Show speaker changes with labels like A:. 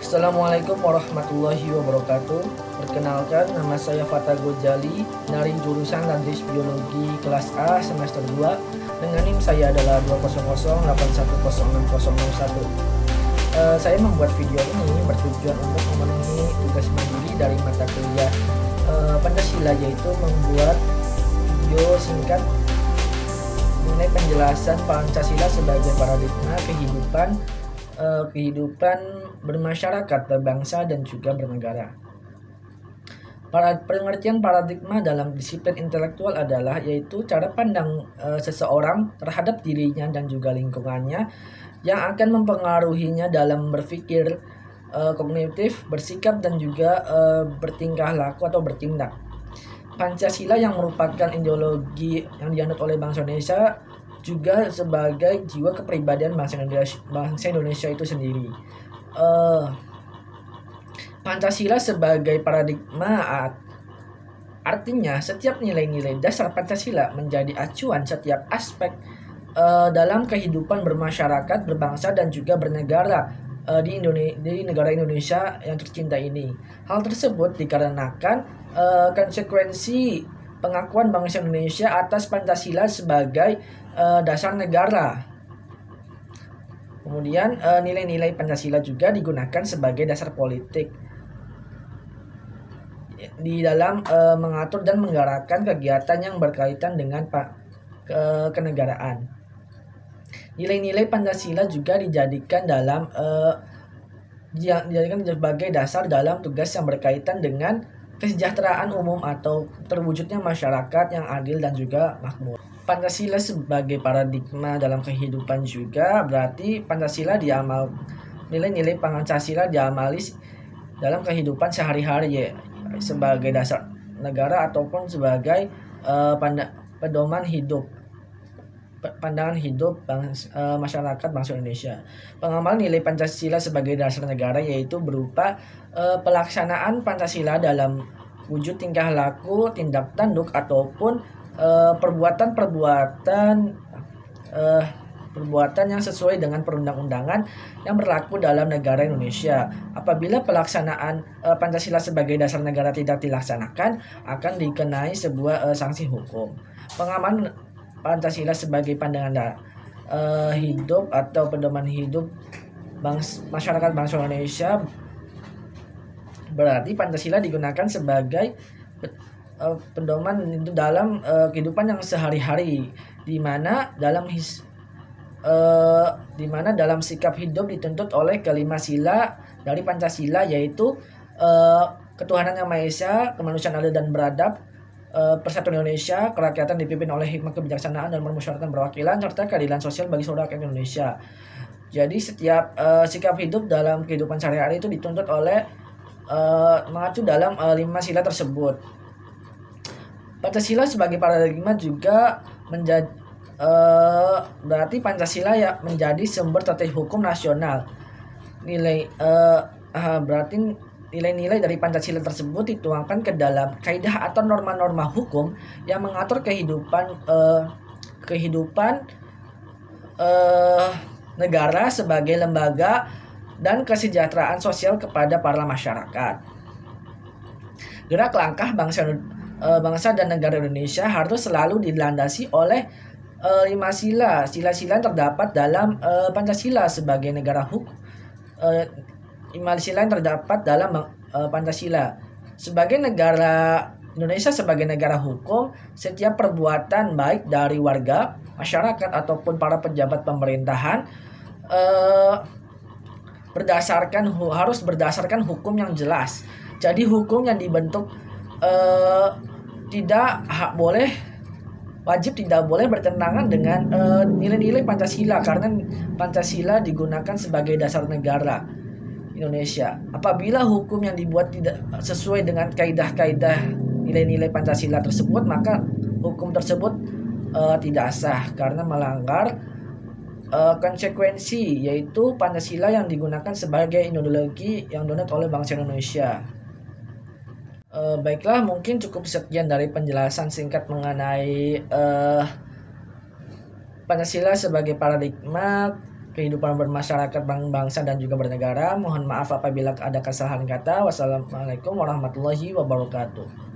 A: Assalamualaikum warahmatullahi wabarakatuh. Perkenalkan, nama saya Fatah Gojali dari jurusan Landris Biologi kelas A semester 2 dengan NIM saya adalah 20081060061. Saya membuat video ini bertujuan untuk memenuhi tugas mandiri dari mata kuliah Pancasila, yaitu membuat video singkat mengenai penjelasan Pancasila sebagai paradigma kehidupan bermasyarakat, berbangsa, dan juga bernegara. Pengertian paradigma dalam disiplin intelektual adalah yaitu cara pandang seseorang terhadap dirinya dan juga lingkungannya yang akan mempengaruhinya dalam berpikir, kognitif, bersikap, dan juga bertingkah laku atau bertindak. Pancasila yang merupakan ideologi yang dianut oleh bangsa Indonesia juga sebagai jiwa kepribadian bangsa Indonesia itu sendiri. Pancasila sebagai paradigma artinya setiap nilai-nilai dasar Pancasila menjadi acuan setiap aspek dalam kehidupan bermasyarakat, berbangsa, dan juga bernegara di negara Indonesia yang tercinta ini. Hal tersebut dikarenakan konsekuensi pengakuan bangsa Indonesia atas Pancasila sebagai dasar negara. Kemudian nilai-nilai Pancasila juga digunakan sebagai dasar politik di dalam mengatur dan menggerakkan kegiatan yang berkaitan dengan kenegaraan. Nilai-nilai Pancasila juga dijadikan sebagai dasar dalam tugas yang berkaitan dengan kesejahteraan umum atau terwujudnya masyarakat yang adil dan juga makmur. Pancasila sebagai paradigma dalam kehidupan juga berarti nilai-nilai Pancasila diamali dalam kehidupan sehari-hari, ya, sebagai dasar negara ataupun sebagai pandangan hidup masyarakat bangsa Indonesia. Pengamalan nilai Pancasila sebagai dasar negara yaitu berupa pelaksanaan Pancasila dalam wujud tingkah laku, tindak tanduk, ataupun perbuatan yang sesuai dengan perundang-undangan yang berlaku dalam negara Indonesia. Apabila pelaksanaan Pancasila sebagai dasar negara tidak dilaksanakan, akan dikenai sebuah sanksi hukum. Pengamalan Pancasila sebagai pandangan hidup atau pedoman hidup masyarakat bangsa Indonesia berarti Pancasila digunakan sebagai pedoman itu dalam kehidupan yang sehari-hari, di mana dalam sikap hidup dituntut oleh kelima sila dari Pancasila, yaitu ketuhanan yang Maha Esa, kemanusiaan adil dan beradab, persatuan Indonesia, kerakyatan dipimpin oleh hikmah kebijaksanaan dan permusyawaratan perwakilan, serta keadilan sosial bagi seluruh rakyat Indonesia. Jadi setiap sikap hidup dalam kehidupan sehari-hari itu dituntut oleh mengacu dalam 5 sila tersebut. Pancasila sebagai paradigma juga berarti Pancasila ya menjadi sumber tertib hukum nasional. Berarti nilai-nilai dari Pancasila tersebut dituangkan ke dalam kaidah atau norma-norma hukum yang mengatur kehidupan negara sebagai lembaga dan kesejahteraan sosial kepada para masyarakat. Gerak langkah bangsa dan negara Indonesia harus selalu dilandasi oleh 5 sila. Sila-sila yang terdapat dalam Pancasila sebagai negara hukum. 5 sila yang terdapat dalam Pancasila. Sebagai negara Indonesia sebagai negara hukum, setiap perbuatan baik dari warga, masyarakat, ataupun para pejabat pemerintahan harus berdasarkan hukum yang jelas. Jadi hukum yang dibentuk tidak boleh bertentangan dengan nilai-nilai Pancasila, karena Pancasila digunakan sebagai dasar negara Indonesia. Apabila hukum yang dibuat tidak sesuai dengan kaidah-kaidah nilai-nilai Pancasila tersebut, maka hukum tersebut tidak sah karena melanggar konsekuensi, yaitu Pancasila yang digunakan sebagai ideologi yang dianut oleh bangsa Indonesia. Baiklah, mungkin cukup sekian dari penjelasan singkat mengenai Pancasila sebagai paradigma kehidupan bermasyarakat, bangsa dan juga bernegara. Mohon maaf apabila ada kesalahan kata. Wassalamualaikum warahmatullahi wabarakatuh.